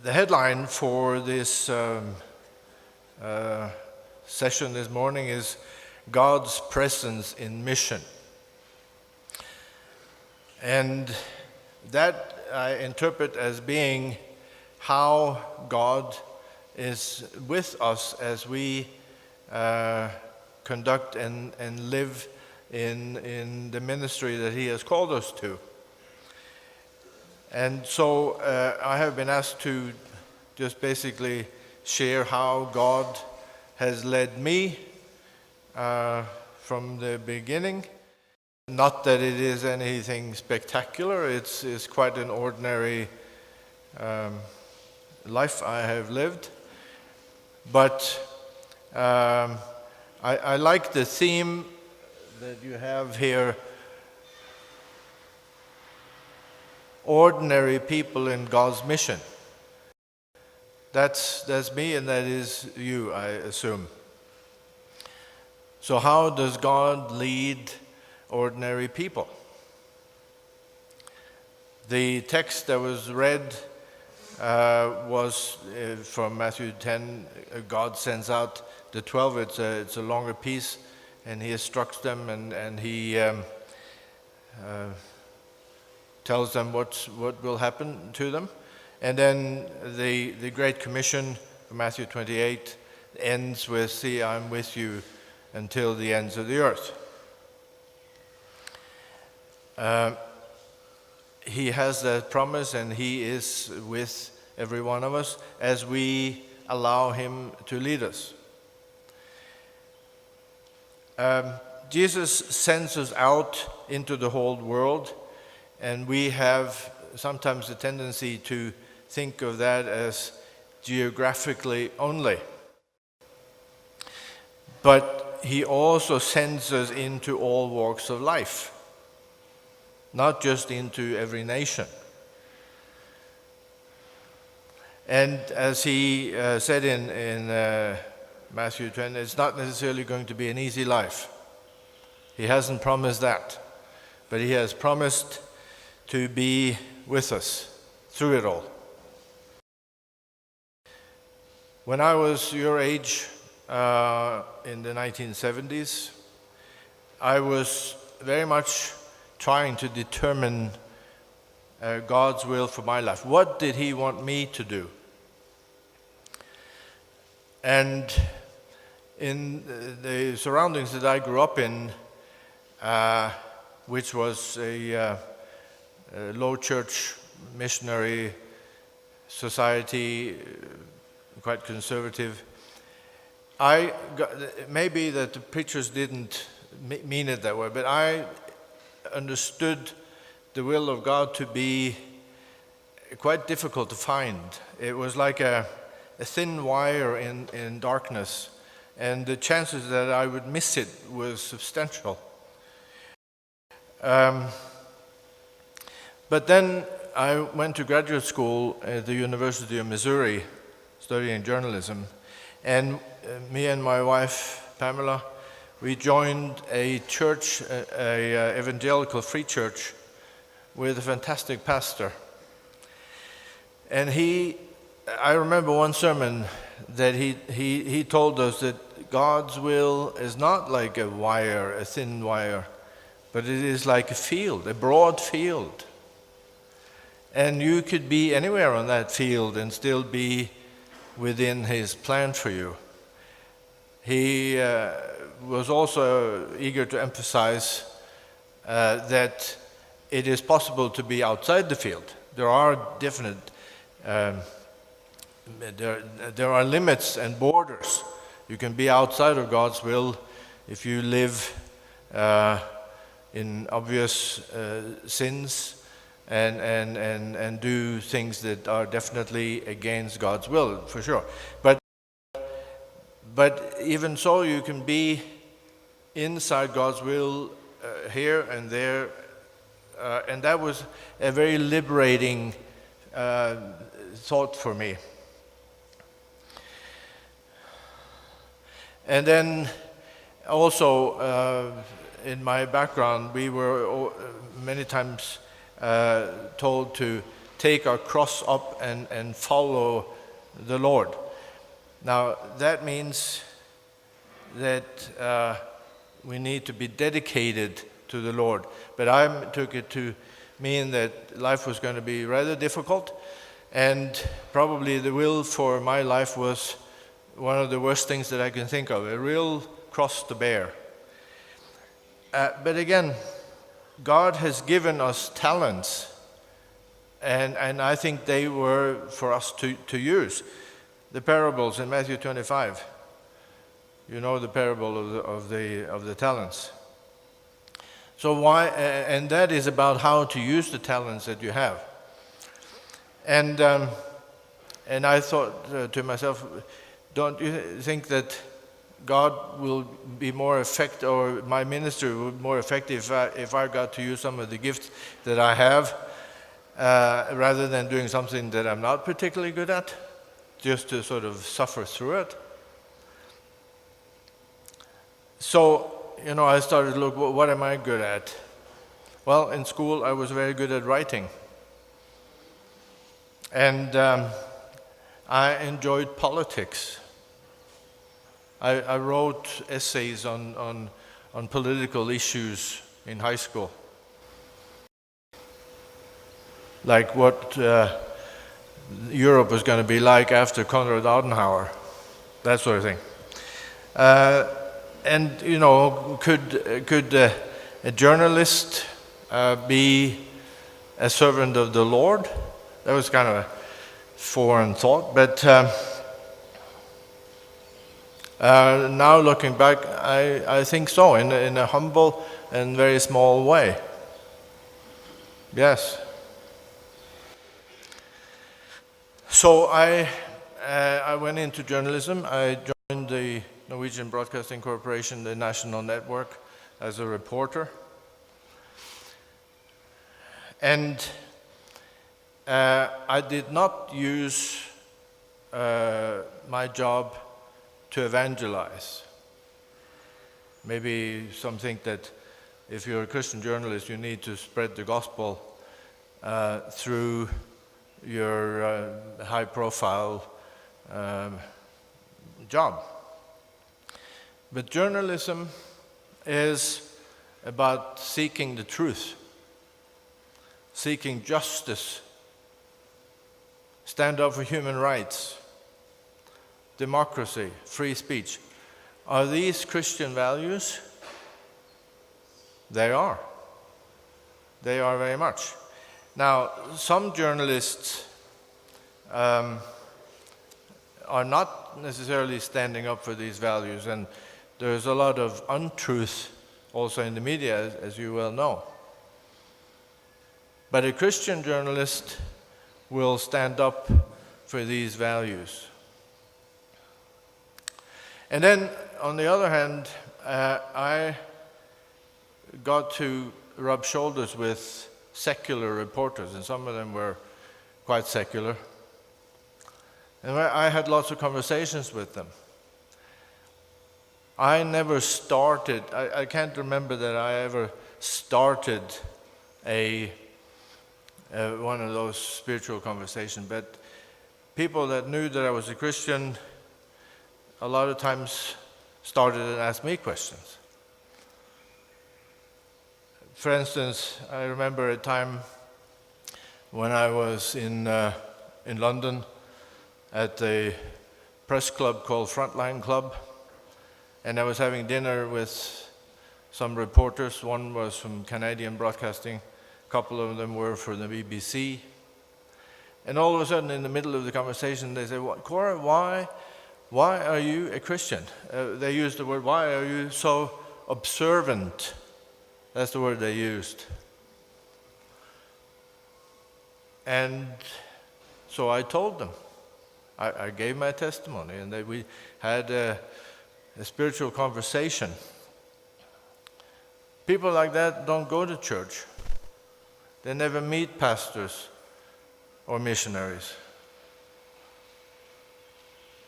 The headline for this session this morning is God's Presence in Mission. And that I interpret as being how God is with us as we conduct and live in the ministry that He has called us to. And so I have been asked to just basically share how God has led me from the beginning. Not that it is anything spectacular, it's quite an ordinary life I have lived. But I like the theme that you have here, ordinary people in God's mission. That's me, and that is you, I assume. So how does God lead ordinary people? The text that was read was from Matthew 10. God sends out the 12. It's a longer piece, and He instructs them, and He tells them what will happen to them. And then the Great Commission, Matthew 28, ends with, "See, I'm with you until the ends of the earth." He has that promise, and He is with every one of us as we allow Him to lead us. Jesus sends us out into the whole world, and we have sometimes a tendency to think of that as geographically only. But He also sends us into all walks of life, not just into every nation. And as He said in Matthew 10, it's not necessarily going to be an easy life. He hasn't promised that, but He has promised to be with us through it all. When I was your age in the 1970s, I was very much trying to determine God's will for my life. What did He want me to do? And in the surroundings that I grew up in, which was a low church missionary society, quite conservative, maybe that the preachers didn't mean it that way, but I understood the will of God to be quite difficult to find. It was like a thin wire in darkness, and the chances that I would miss it was substantial. But then I went to graduate school at the University of Missouri, studying journalism, and me and my wife, Pamela, we joined a church, a evangelical free church, with a fantastic pastor. And I remember one sermon that he told us that God's will is not like a wire, a thin wire, but it is like a field, a broad field. And you could be anywhere on that field and still be within His plan for you. He was also eager to emphasize that it is possible to be outside the field. There are definite, there are limits and borders. You can be outside of God's will if you live in obvious sins and do things that are definitely against God's will, for sure. But even so, you can be inside God's will here and there, and that was a very liberating thought for me. And then also in my background, we were many times told to take our cross up and follow the Lord. Now, that means that we need to be dedicated to the Lord. But I took it to mean that life was going to be rather difficult, and probably the will for my life was one of the worst things that I can think of, a real cross to bear. But again, God has given us talents, and I think they were for us to use. The parables in Matthew 25. You know the parable of the talents. So why? And that is about how to use the talents that you have. And I thought to myself, don't you think that God will be more effective, or my ministry will be more effective if I got to use some of the gifts that I have, rather than doing something that I'm not particularly good at, just to sort of suffer through it? So, I started to look, what am I good at? Well, in school I was very good at writing. And I enjoyed politics. I wrote essays on political issues in high school. Like what Europe was going to be like after Konrad Adenauer, that sort of thing. And could a journalist be a servant of the Lord? That was kind of a foreign thought, but now looking back, I think so, in a humble and very small way. Yes. So I went into journalism. I joined the Norwegian Broadcasting Corporation, the national network, as a reporter. And I did not use my job to evangelize. Maybe some think that if you're a Christian journalist, you need to spread the gospel through your high-profile job. But journalism is about seeking the truth, seeking justice, stand up for human rights, democracy, free speech. Are these Christian values? They are. They are very much. Now, some journalists are not necessarily standing up for these values, and there's a lot of untruth also in the media, as you well know. But a Christian journalist will stand up for these values. And then, on the other hand, I got to rub shoulders with secular reporters, and some of them were quite secular. And I had lots of conversations with them. I never started, I can't remember that I ever started one of those spiritual conversations, but people that knew that I was a Christian a lot of times started and asked me questions. For instance, I remember a time when I was in London at a press club called Frontline Club, and I was having dinner with some reporters. One was from Canadian Broadcasting, a couple of them were for the BBC. And all of a sudden, in the middle of the conversation, they said, Kaare, why are you a Christian? They used the word, why are you so observant? That's the word they used. And so I told them. I gave my testimony, and we had a spiritual conversation. People like that don't go to church. They never meet pastors or missionaries.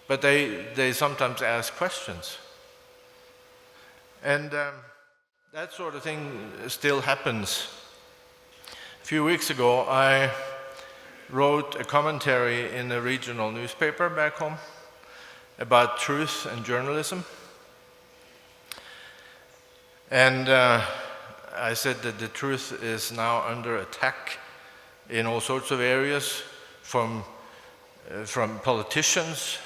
But they sometimes ask questions. And that sort of thing still happens. A few weeks ago, I wrote a commentary in a regional newspaper back home about truth and journalism. And I said that the truth is now under attack in all sorts of areas, from politicians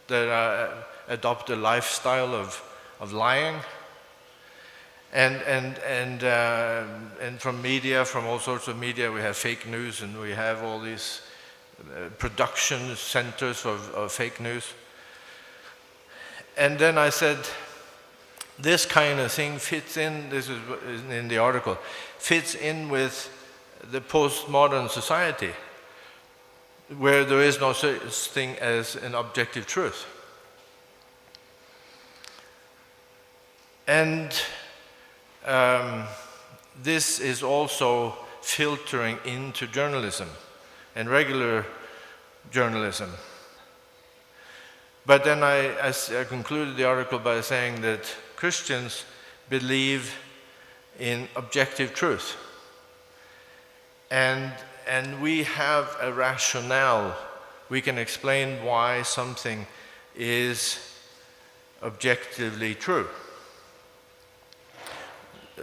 that adopt a lifestyle of lying, and from media, from all sorts of media. We have fake news, and we have all these production centers of fake news. And then I said, this kind of thing fits in, this is in the article, fits in with the postmodern society, where there is no such thing as an objective truth. And this is also filtering into journalism and regular journalism. But then I concluded the article by saying that Christians believe in objective truth. And we have a rationale. We can explain why something is objectively true.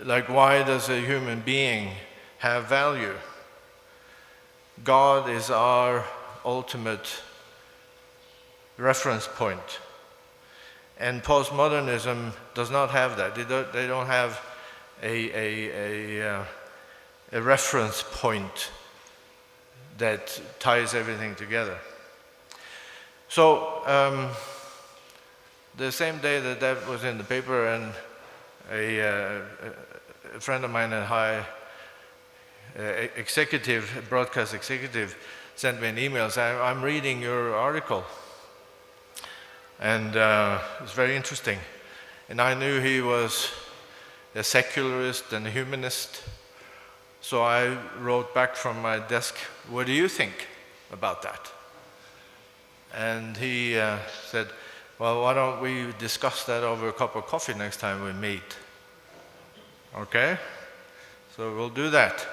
Like, why does a human being have value? God is our ultimate reference point. And postmodernism does not have that. They don't have a reference point that ties everything together. So the same day that was in the paper, and a friend of mine, a broadcast executive, sent me an email saying, I'm reading your article. And it's very interesting. And I knew he was a secularist and a humanist. So I wrote back from my desk, what do you think about that? And he said, well, why don't we discuss that over a cup of coffee next time we meet? Okay? So we'll do that.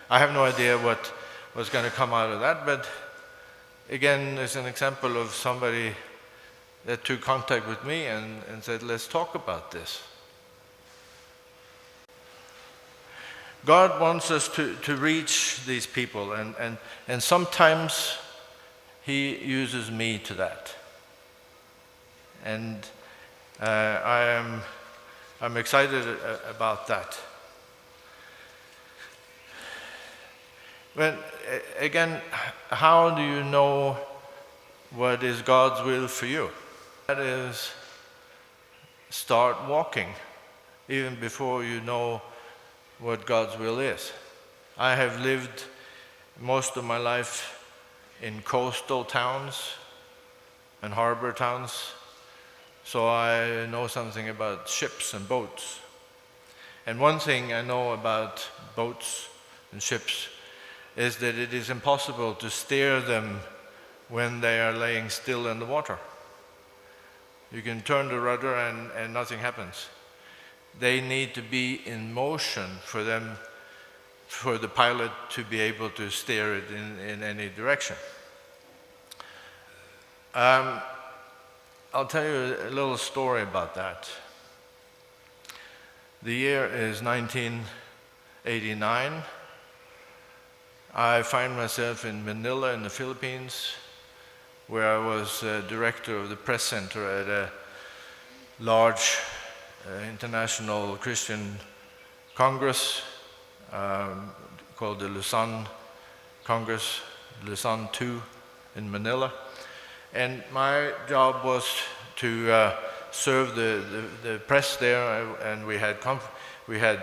I have no idea what was going to come out of that, but again, it's an example of somebody that took contact with me and said, let's talk about this. God wants us to reach these people, and sometimes He uses me to that. And I'm excited about that. But again, how do you know what is God's will for you? That is, start walking, even before you know what God's will is. I have lived most of my life in coastal towns and harbor towns, so I know something about ships and boats. And one thing I know about boats and ships is that it is impossible to steer them when they are laying still in the water. You can turn the rudder and nothing happens. They need to be in motion for the pilot to be able to steer it in any direction. I'll tell you a little story about that. The year is 1989. I find myself in Manila in the Philippines, where I was director of the press center at a large international Christian Congress called the Luzon Congress, Luzon II in Manila. And my job was to serve the press there, and we had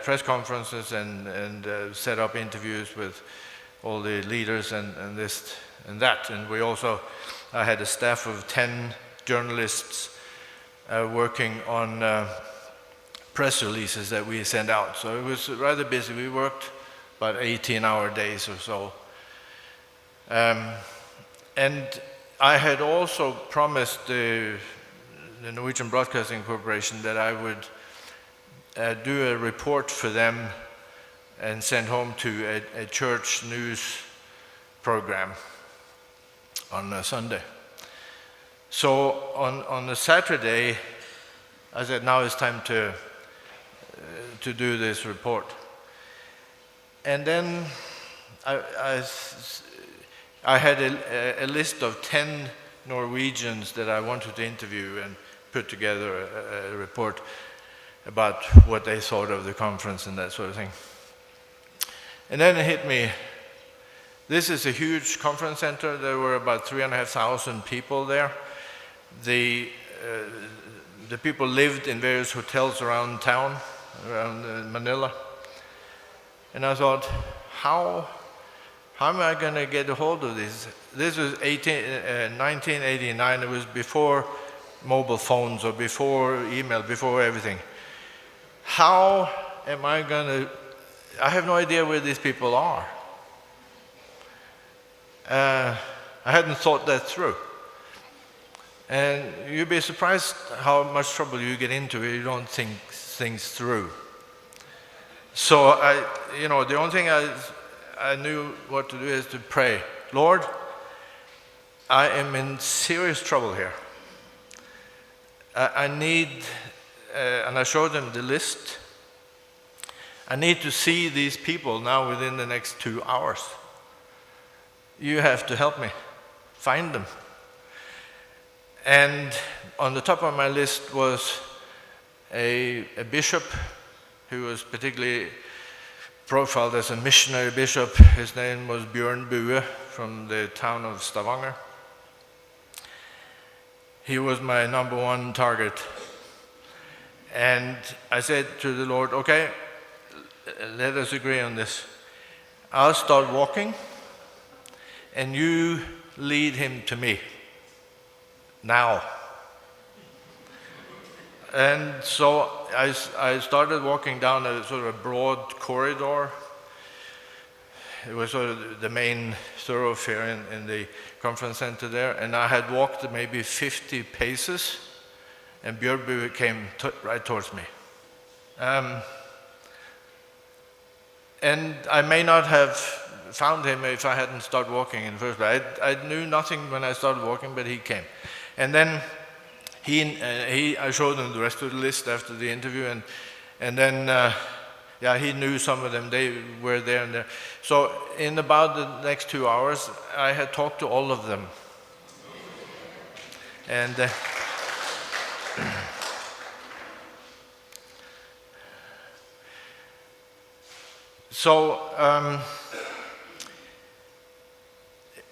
press conferences and set up interviews with all the leaders and this and that. And I had a staff of 10 journalists working on press releases that we sent out. So it was rather busy. We worked about 18-hour days or so. And I had also promised the Norwegian Broadcasting Corporation that I would do a report for them and send home to a church news program. on a Sunday. So on a Saturday, I said, now it's time to do this report. And then I had a list of 10 Norwegians that I wanted to interview and put together a report about what they thought of the conference and that sort of thing. And then it hit me. This is a huge conference center. There were about 3,500 people there. The people lived in various hotels around town, around Manila. And I thought, how am I going to get a hold of this? This was 1989. It was before mobile phones or before email, before everything. How am I going to... I have no idea where these people are. I hadn't thought that through. And you'd be surprised how much trouble you get into if you don't think things through. So the only thing I knew what to do is to pray. Lord, I am in serious trouble here. I need, and I showed them the list. I need to see these people now within the next 2 hours. You have to help me find them. And on the top of my list was a bishop who was particularly profiled as a missionary bishop. His name was Bjørn Bue from the town of Stavanger. He was my number one target. And I said to the Lord, okay, let us agree on this. I'll start walking, and you lead him to me. Now. And so I started walking down a sort of a broad corridor. It was sort of the main thoroughfare in the conference center there. And I had walked maybe 50 paces, and Bjørn Bue came right towards me. And I may not have found him if I hadn't started walking in the first place. I knew nothing when I started walking, but he came. And then I showed him the rest of the list after the interview, and then he knew some of them. They were there and there. So in about the next 2 hours, I had talked to all of them. And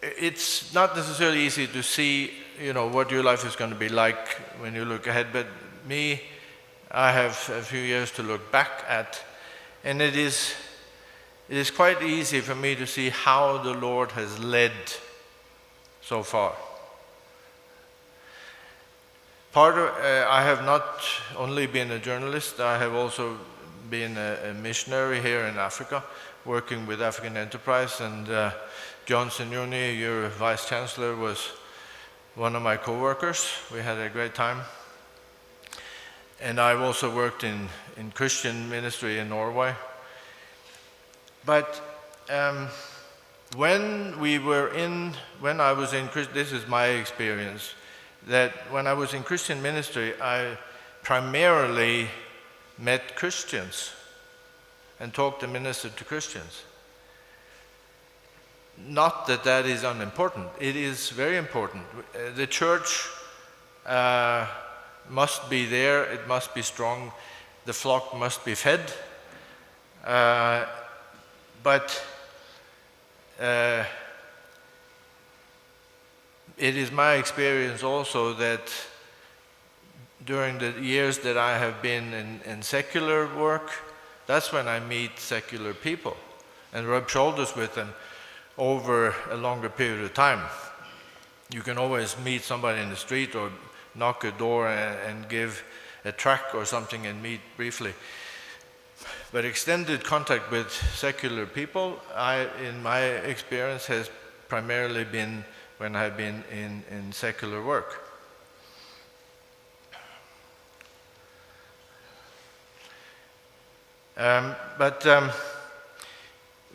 it's not necessarily easy to see, what your life is going to be like when you look ahead. But me, I have a few years to look back at, and it is quite easy for me to see how the Lord has led so far. I have not only been a journalist, I have also been a missionary here in Africa, working with African Enterprise, and John Signoni, your Vice Chancellor, was one of my co-workers. We had a great time. And I've also worked in Christian ministry in Norway. But when I was in, this is my experience, that when I was in Christian ministry, I primarily met Christians and talked and ministered to Christians. Not that that is unimportant. It is very important. The church must be there. It must be strong. The flock must be fed. But it is my experience also that during the years that I have been in secular work, that's when I meet secular people and rub shoulders with them over a longer period of time. You can always meet somebody in the street or knock a door and give a tract or something and meet briefly. But extended contact with secular people, in my experience, has primarily been when I've been in secular work.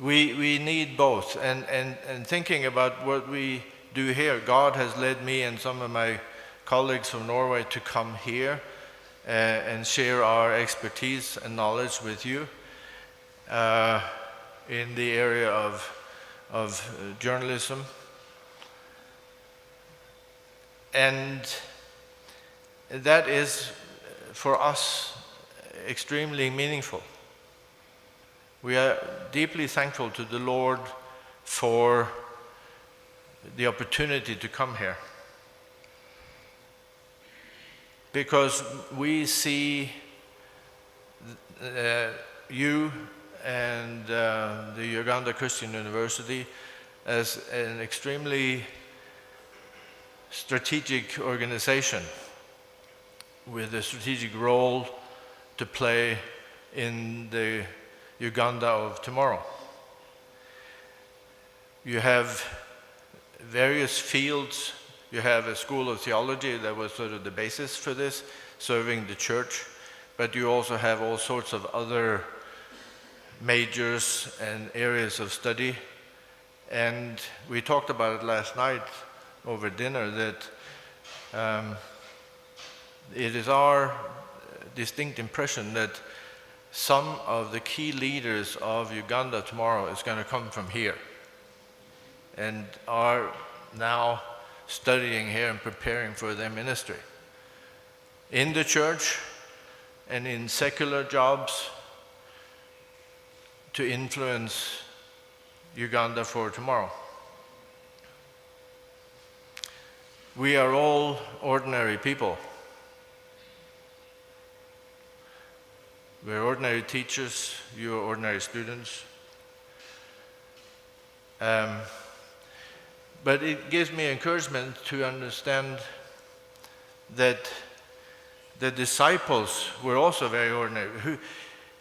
We need both, and thinking about what we do here. God has led me and some of my colleagues from Norway to come here and share our expertise and knowledge with you in the area of journalism. And that is, for us, extremely meaningful. We are deeply thankful to the Lord for the opportunity to come here, because we see you and the Uganda Christian University as an extremely strategic organization with a strategic role to play in the Uganda of tomorrow. You have various fields. You have a school of theology that was sort of the basis for this, serving the church, but you also have all sorts of other majors and areas of study. And we talked about it last night over dinner, that it is our distinct impression that some of the key leaders of Uganda tomorrow is going to come from here and are now studying here and preparing for their ministry in the church and in secular jobs to influence Uganda for tomorrow. We are all ordinary people. We're ordinary teachers, you are ordinary students. But it gives me encouragement to understand that the disciples were also very ordinary.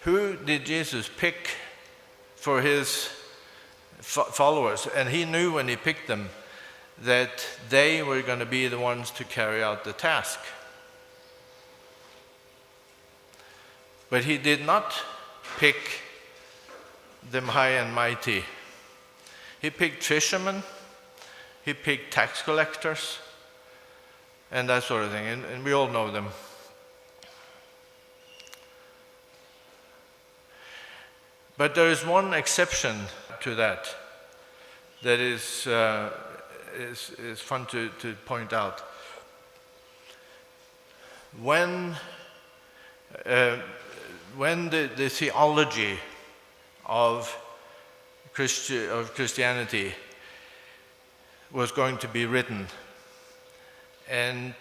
Who did Jesus pick for his followers? And he knew when he picked them that they were going to be the ones to carry out the task. But he did not pick them high and mighty. He picked fishermen, he picked tax collectors, and that sort of thing, and we all know them. But there is one exception to that is fun to point out. When the theology of Christianity was going to be written and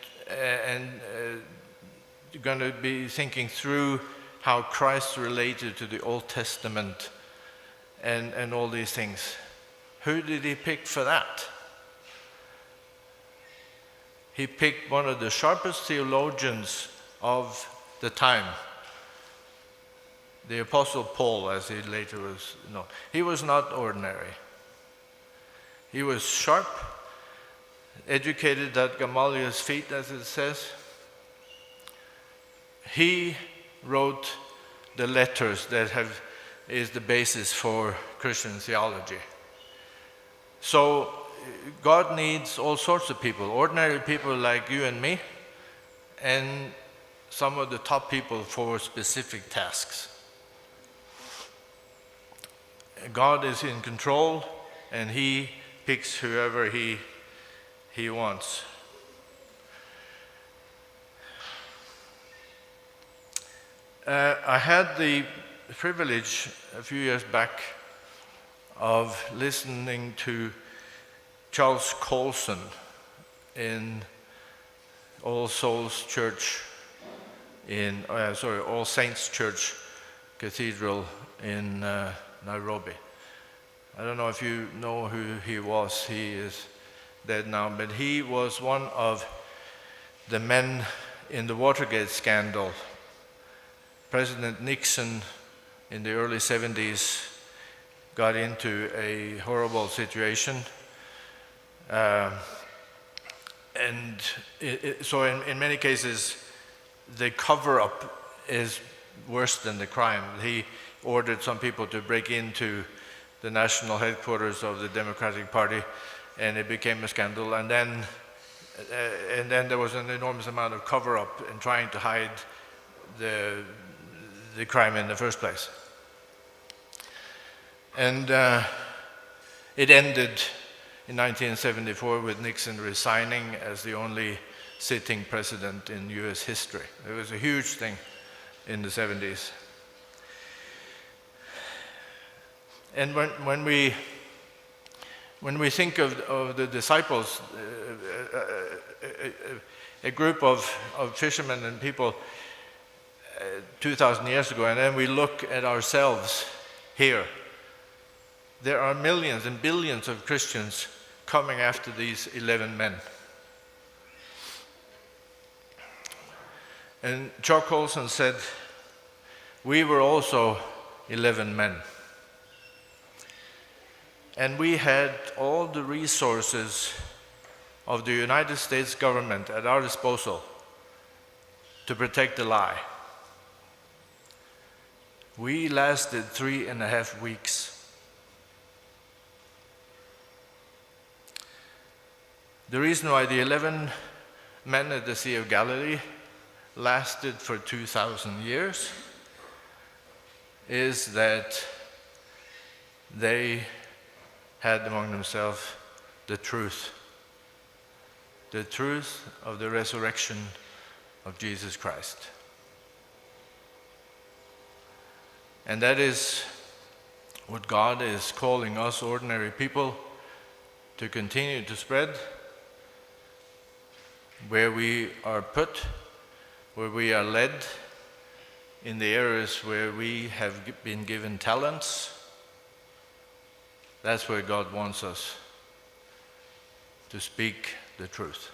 going to be thinking through how Christ related to the Old Testament and all these things, who did he pick for that? He picked one of the sharpest theologians of the time, the Apostle Paul, as he later was known. He was not ordinary. He was sharp, educated at Gamaliel's feet, as it says. He wrote the letters that is the basis for Christian theology. So God needs all sorts of people, ordinary people like you and me, and some of the top people for specific tasks. God is in control, and he picks whoever he wants. I had the privilege a few years back of listening to Charles Colson in All Souls Church All Saints Church Cathedral in Nairobi. I don't know if you know who he was. He is dead now, but he was one of the men in the Watergate scandal. President Nixon in the early 70s got into a horrible situation. So in many cases, the cover-up is worse than the crime. He ordered some people to break into the national headquarters of the Democratic Party and it became a scandal. And then there was an enormous amount of cover-up in trying to hide the crime in the first place. And it ended in 1974 with Nixon resigning as the only sitting president in US history. It was a huge thing in the 70s. And when we think of the disciples, a group of fishermen and people 2,000 years ago, and then we look at ourselves here, there are millions and billions of Christians coming after these 11 men. And Chuck Colson said, we were also 11 men. And we had all the resources of the United States government at our disposal to protect the lie. We lasted 3.5 weeks. The reason why the 11 men at the Sea of Galilee lasted for 2,000 years is that they had among themselves the truth of the resurrection of Jesus Christ. And that is what God is calling us ordinary people to continue to spread where we are put, where we are led, in the areas where we have been given talents. That's where God wants us to speak the truth.